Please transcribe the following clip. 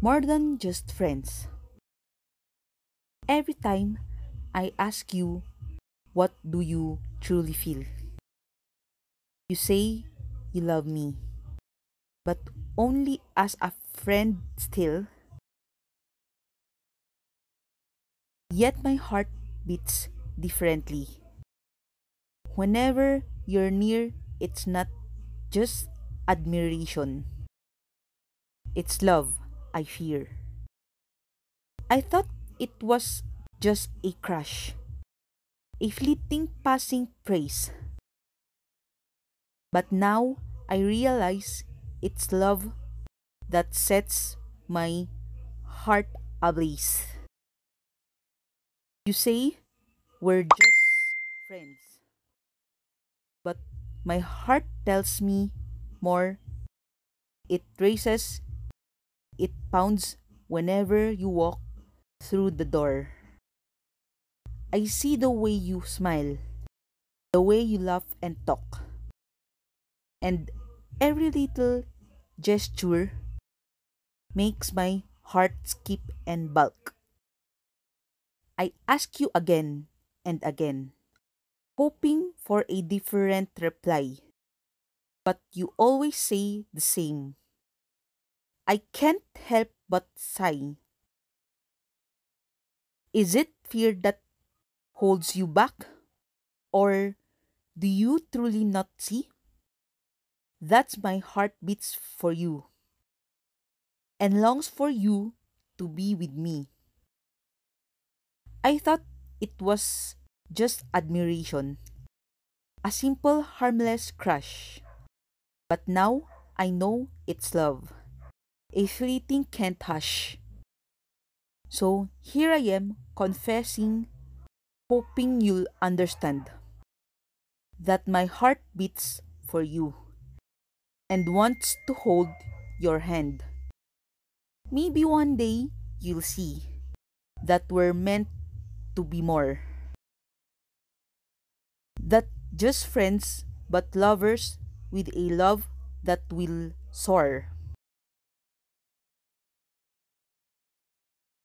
more than just friends. Every time I ask you, what do you truly feel? You say you love me, but only as a friend still, yet my heart beats differently. Whenever you're near, it's not just admiration, it's love I fear. I thought it was just a crush, a fleeting passing praise. But now I realize it's love that sets my heart ablaze. You say we're just friends, but my heart tells me more. It races, it pounds whenever you walk through the door. I see the way you smile, the way you laugh and talk, and every little gesture makes my heart skip and bulk. I ask you again and again, hoping for a different reply, but you always say the same. I can't help but sigh. Is it fear that holds you back? Or do you truly not see? That's my heart beats for you and longs for you to be with me. I thought it was just admiration, a simple harmless crush. But now I know it's love, a fleeting can't hush. So here I am confessing, hoping you'll understand that my heart beats for you and wants to hold your hand. Maybe one day you'll see that we're meant to be more. That just friends, but lovers with a love that will soar.